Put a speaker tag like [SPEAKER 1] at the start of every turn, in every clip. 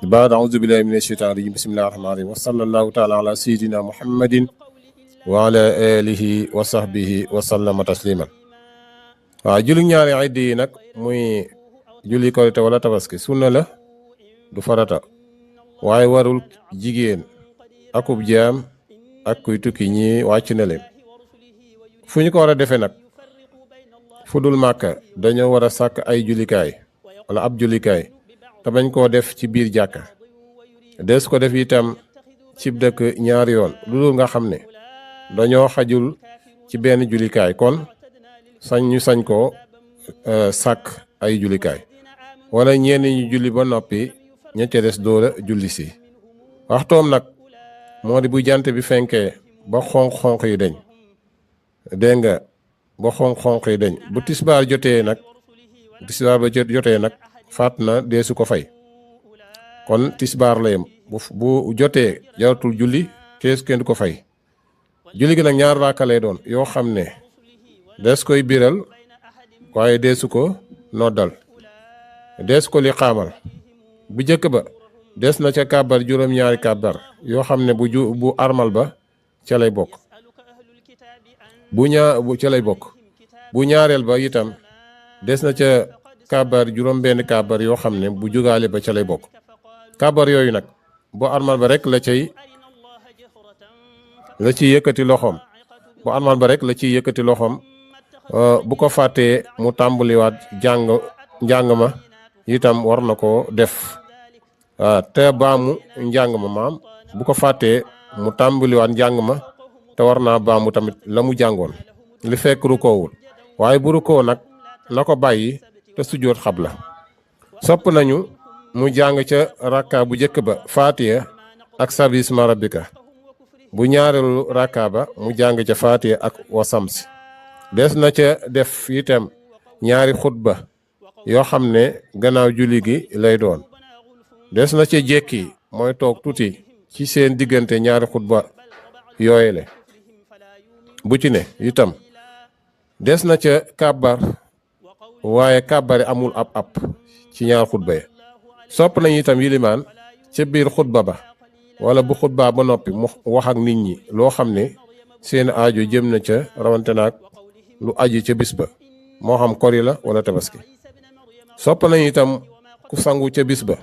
[SPEAKER 1] baad auzu billahi min asheytaan rajim bismillahi rahmaani rahim wa sallallahu taala ala sayidina muhammadin wa ala alihi wa sahbihi wa sallama tasliman. waaw julli ñaari iid yi nag muy julli korite wala tabaski sunna la du farata waaye warul jigéen akub jaam ak kuy tukki ñi wàcc na leen. fu ñu ko war a defee nag fu dul màkka dañoo war a sàkk ay jullikaay wala ab jullikaay te bañ koo def ci biir jàkka. des ko def itam cib dëkk ñaari yoon lu dul nga xam ne dañoo xajul ci benn jullikaay kon sañ ko sàkk ay jullikaay wala ñenn ñu julli ba noppi ña ca des dóora julli si. waxtoom nag moo di bu jant bi fenkee ba xonq-xonq yi dañ dégg nga ba xonq-xonq yi dañ bu tisbaar jotee nag faat na deesu ko fay kon tisbaar la yem bu jotee jaratul julli kenn du ko fay. julli gi nag ñaar raaka lay doon yoo xam ne des koy biral waaye deesu ko noddal des ko li xaamal. bu jëkk ba des na ca kàbbar juróom-ñaari kàbbar yoo xam ne bu armal ba ca lay bokk bu ñaareel ba itam des na ca kàbbar juróom benn kàbbar yoo xam ne bu jugaale ba ca lay bokk. kàbbar yooyu nag bu armal ba rek la ciy yëkkati loxoom bu ko fàttee mu tàmbaliwaat njàng ma itam war na ko def te baamu njàng ma maam bu ko fàttee mu tàmbaliwaat njàng ma te war naa baamu tamit la mu jàngoon li fekk rukoowul. waaye bu rukoo nag na ko bàyyi te sujjóot xabla. sopp nañu mu jàng ca rakka bu njëkk ba faatiya ak sabisma rabbika. bu ñaareelu rakka ba mu jàng ca faatiya ak wasamsi. des na ca def itam ñaari xutba yoo xam ne gannaaw julli gi lay doon. des na ca jekki mooy toog tuuti ci seen diggante ñaari xutba yooyele. bu ci ne itam des na ca kàbbar waaye kàbbari amul ab ci ñaar xutba ya. sopp nañu itam yilimaan ca biir xutba ba wala bu xutba ba noppi mu wax ak nit ñi loo xam ne seen aajo jëm na ca rawante naag lu aju ca bis ba moo xam kori la wala tabaski. sopp nañu itam ku sangu ca bis ba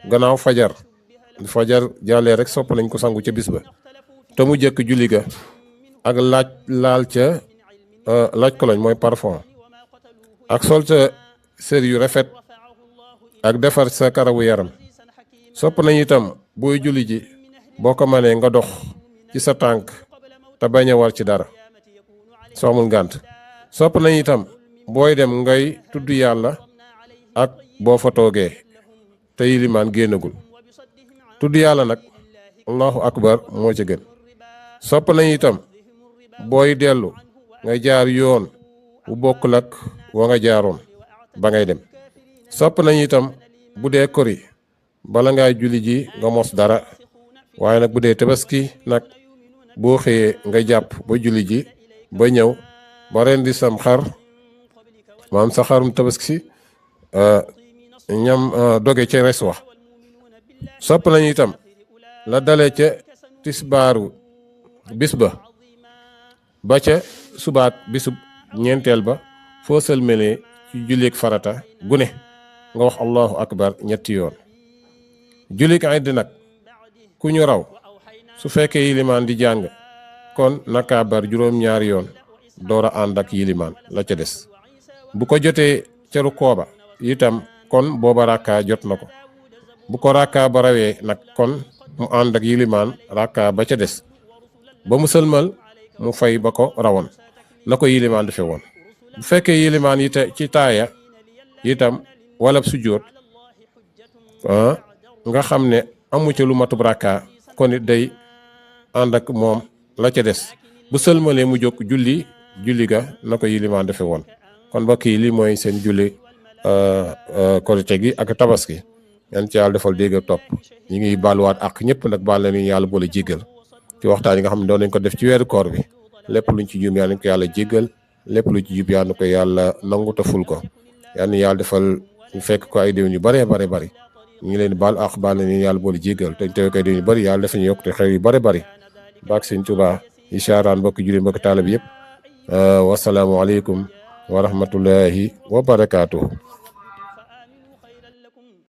[SPEAKER 1] gannaaw fajar jàllee rek sopp nañ ko sangu ca bis ba te mu jëkk julli ga ak laal ca laaj koloñ mooy parfum ak sol sa sër yu rafet ak defar sa karawu yaram. sopp nañu itam booy julli ji boo ko mënee nga dox ci sa tànk te bañ a war ci dara soo amul ngànt. sopp nañu itam booy dem ngay tudd yàlla ak boo fa toogee te yilimaan génnagul. tudd yàlla nag allahu akbar moo ci gën. sopp nañu itam booy dellu nga jaar yoon bu bokkul ak wa nga jaaroon ba ngay dem. sopp nañu itam bu dee kori bala ngay julli ji nga mos dara waaye nag bu dee tabaski nag boo xëyee nga jàpp ba julli ji ba ñëw ba rendi sam xar maam sa xarum tabaski ñam doge ca res wax. sopp nañu itam la dale ca tisbaaru bis ba ca subaak bisub ñeenteel ba foo sëlmelee ci jullik farata gune nga wax allahu akbar ñetti yoon. jullik iid nag ku ñu raw su fekkee yilimaan di jàng kon na kàbbar juróom-ñaari yoon door a ànd ak yilimaan la ca des. bu ko jotee ca rukoo ba itam kon booba rakka jot na ko. bu ko rakka ba rawee nag kon mu ànd ak yilimaan rakka ba ca des ba mu sëlmal mu fay ba ko rawoon na ko yilimaan defe woon. bu fekkee yilimaan yi ci taaya itam wala sujjóot nga xam ne amu ca lu matub rakka kon it day ànd ak moom la ca des bu sëlmalee mu jóg julli ga na ko yilimaan defe woon. kon mbokk yi lii mooy seen julli korite gi ak tabaski. yan ci yàlla defal dégg topp ñi ngi baaluwaat ak ñëpp nag baal nañu yàlla boole jéggal ci waxtaan yi nga xam ne doon nañ ko def ci weeru koor bi. lépp luñ ci juum yàlla nañ ko yàlla jéggal lépp lu ci jub yàlla na ko yàlla nangu te ful ko yàlla na yàlla defal ñu fekk ko ay déwén yu bare bari ñu ngi leen di baal ak baal nañu yàlla boole jéggal te teew kay dañu bëri yàlla dafa ñu yokk te xew yu bëri baak sëñ Tuubaa ishaaraan mbokki julli mbokki taalib yëpp wasalaamu aleykum wa rahmatullahi wa barakaatuhu